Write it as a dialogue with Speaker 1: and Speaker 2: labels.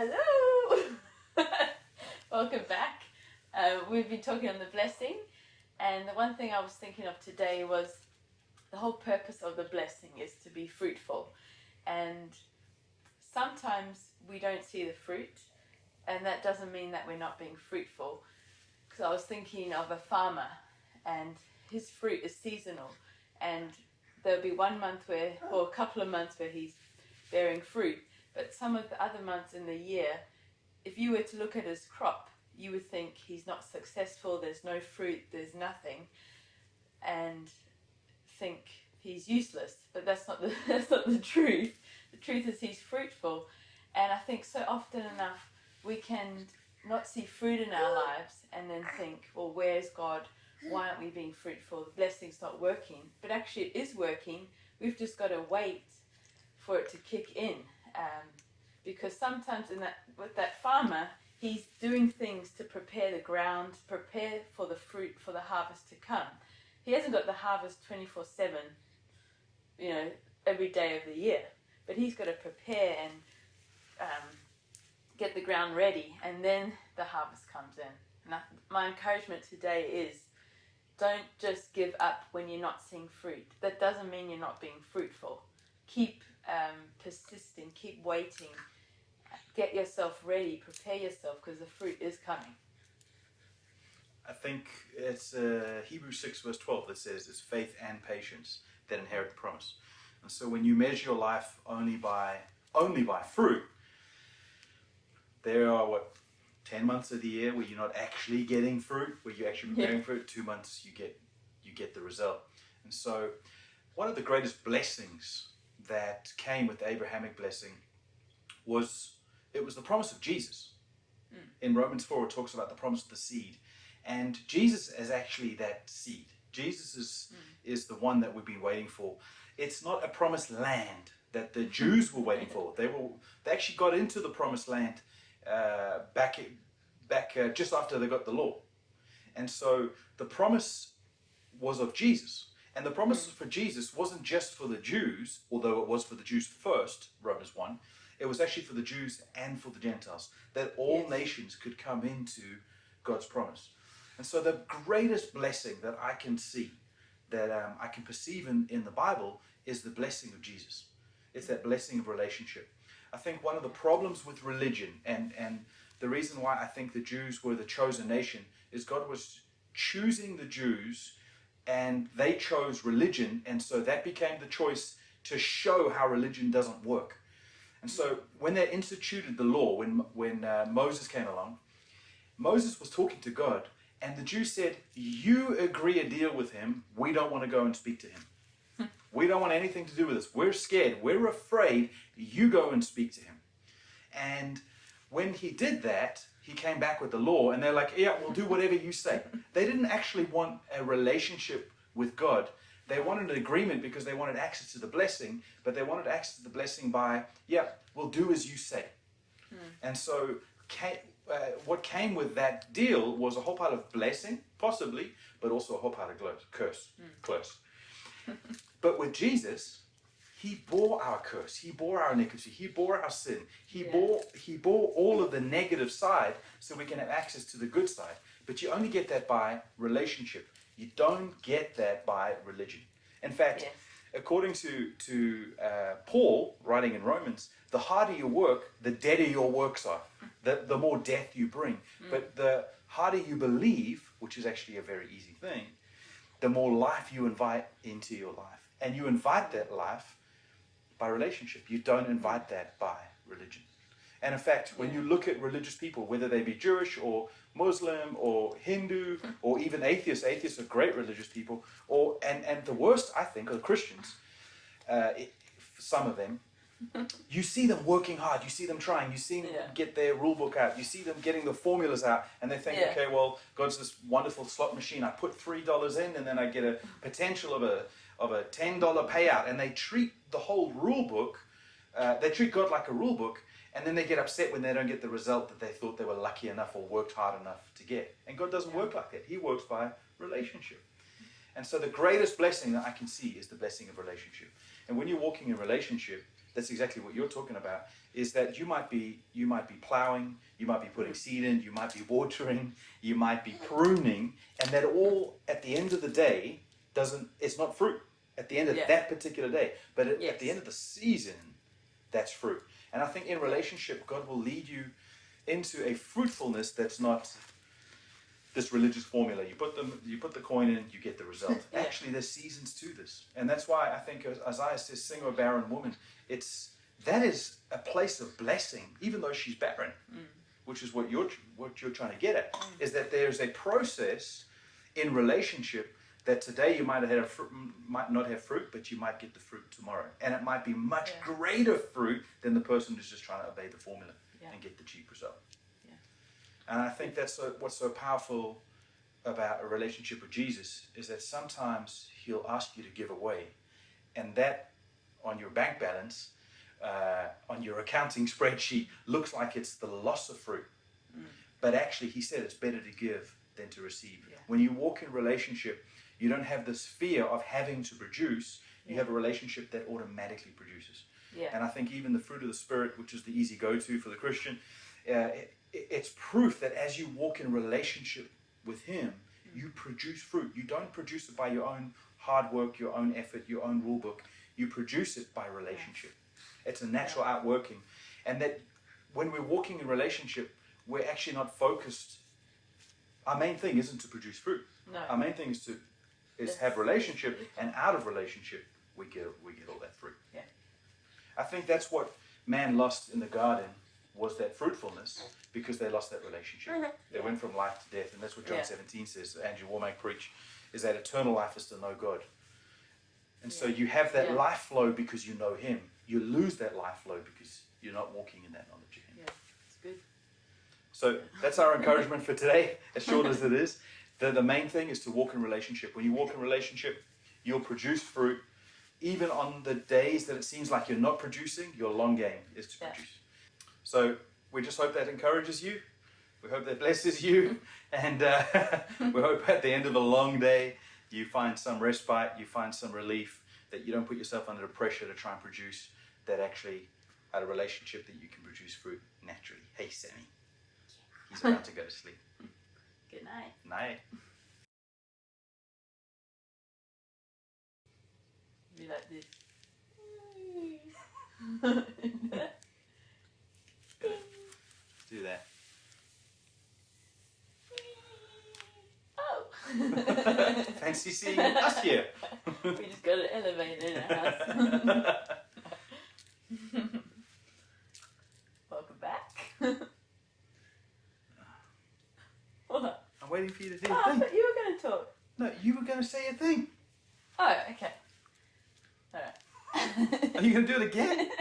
Speaker 1: Hello! Welcome back. We've been talking on the blessing, and the one thing I was thinking of today was the whole purpose of the blessing is to be fruitful. And sometimes we don't see the fruit, and that doesn't mean that we're not being fruitful. Because I was thinking of a farmer, and his fruit is seasonal, and there'll be 1 month where, or a couple of months where he's bearing fruit. But some of the other months in the year, if you were to look at his crop, you would think he's not successful, there's no fruit, there's nothing, and think he's useless. But that's not the truth. The truth is he's fruitful. And I think so often enough we can not see fruit in our lives and then think, well, where's God? Why aren't we being fruitful? The blessing's not working. But actually it is working. We've just got to wait for it to kick in. Because sometimes with that farmer, he's doing things to prepare the ground, prepare for the fruit, for the harvest to come. He hasn't got the harvest 24/7, every day of the year. But he's got to prepare and get the ground ready, and then the harvest comes in. And my encouragement today is, don't just give up when you're not seeing fruit. That doesn't mean you're not being fruitful. Keep persisting, keep waiting, get yourself ready, prepare yourself, because the fruit is coming.
Speaker 2: I think it's Hebrews 6 verse 12 that says it's faith and patience that inherit the promise. And so when you measure your life only by fruit, there are 10 months of the year where you're not actually getting fruit, where you're actually preparing fruit. 2 months you get the result. And so one of the greatest blessings that came with the Abrahamic blessing was the promise of Jesus. In Romans 4 it talks about the promise of the seed, and Jesus is actually that seed. Jesus is the one that we've been waiting for. It's not a promised land that the Jews were waiting for. They actually got into the promised land back just after they got the law. And so the promise was of Jesus. And the promise for Jesus wasn't just for the Jews, although it was for the Jews first, Romans 1. It was actually for the Jews and for the Gentiles, that all nations could come into God's promise. And so the greatest blessing that I can see, that I can perceive in the Bible, is the blessing of Jesus. It's that blessing of relationship. I think one of the problems with religion, and the reason why I think the Jews were the chosen nation, is God was choosing the Jews, and they chose religion, and so that became the choice to show how religion doesn't work. And so when they instituted the law, when Moses came along, Moses was talking to God, and the Jews said, you agree a deal with him, we don't want to go and speak to him. We don't want anything to do with this. We're scared, we're afraid, you go and speak to him. And when he did that, he came back with the law, and they're like, yeah, we'll do whatever you say. They didn't actually want a relationship with God. They wanted an agreement because they wanted access to the blessing, but they wanted access to the blessing by, yeah, we'll do as you say. And so what came with that deal was a whole pile of blessing, possibly, but also a whole pile of curse. Close. But with Jesus, he bore our curse, he bore our iniquity, he bore our sin, he bore all of the negative side so we can have access to the good side. But you only get that by relationship. You don't get that by religion. In fact, according to Paul, writing in Romans, the harder you work, the deader your works are, the more death you bring. But the harder you believe, which is actually a very easy thing, the more life you invite into your life. And you invite that life by relationship. You don't invite that by religion. And in fact, when you look at religious people, whether they be Jewish or Muslim or Hindu or even atheists are great religious people, and the worst, I think, are Christians, some of them. You see them working hard, you see them trying, you see them get their rule book out, you see them getting the formulas out, and they think, okay, well, God's this wonderful slot machine, I put $3 in and then I get a potential of a $10 payout, and they treat the whole rule book, they treat God like a rule book, and then they get upset when they don't get the result that they thought they were lucky enough or worked hard enough to get. And God doesn't work like that. He works by relationship. And so the greatest blessing that I can see is the blessing of relationship. And when you're walking in relationship, that's exactly what you're talking about, is that you might be plowing, you might be putting seed in, you might be watering, you might be pruning, and that all at the end of the day it's not fruit at the end of that particular day, but at the end of the season, that's fruit. And I think in relationship, God will lead you into a fruitfulness that's not this religious formula. You put the coin in, you get the result. Actually, there's seasons to this, and that's why I think Isaiah says, "Sing, O barren woman." That is a place of blessing, even though she's barren, which is what you're trying to get at. Is that there's a process in relationship that today you might not have fruit, but you might get the fruit tomorrow, and it might be much greater fruit than the person who's just trying to obey the formula and get the cheap result. And I think that's what's so powerful about a relationship with Jesus, is that sometimes he'll ask you to give away, and that on your bank balance, on your accounting spreadsheet, looks like it's the loss of fruit. But actually, he said it's better to give than to receive. When you walk in relationship, you don't have this fear of having to produce. You have a relationship that automatically produces. And I think even the fruit of the Spirit, which is the easy go-to for the Christian, it's proof that as you walk in relationship with him, you produce fruit. You don't produce it by your own hard work, your own effort, your own rule book. You produce it by relationship. It's a natural outworking. And that when we're walking in relationship, we're actually not focused. Our main thing isn't to produce fruit.
Speaker 1: No.
Speaker 2: Our main thing is to have relationship, and out of relationship we get all that fruit. I think that's what man lost in the garden, was that fruitfulness, because they lost that relationship. They went from life to death, and that's what John 17 says, Andrew Womack preach, is that eternal life is to know God. And so you have that life flow because you know him. You lose that life flow because you're not walking in that knowledge of him.
Speaker 1: Yeah, it's good.
Speaker 2: So that's our encouragement for today, as short as it is. The main thing is to walk in relationship. When you walk in relationship, you'll produce fruit. Even on the days that it seems like you're not producing, your long game is to produce. So we just hope that encourages you. We hope that blesses you. And we hope at the end of a long day, you find some respite, you find some relief, that you don't put yourself under the pressure to try and produce, that actually out of a relationship that you can produce fruit naturally. Hey, Sammy. He's about to go to sleep.
Speaker 1: Good night.
Speaker 2: Night.
Speaker 1: Be like this.
Speaker 2: Do that.
Speaker 1: Oh.
Speaker 2: Fancy seeing us here.
Speaker 1: We just got an elevator in our house. Welcome back. What?
Speaker 2: I'm waiting for you to do
Speaker 1: Oh,
Speaker 2: a
Speaker 1: I
Speaker 2: thing.
Speaker 1: thought you were going to talk.
Speaker 2: No, you were going to say a thing.
Speaker 1: Oh, okay. Alright.
Speaker 2: Are you going to do it again?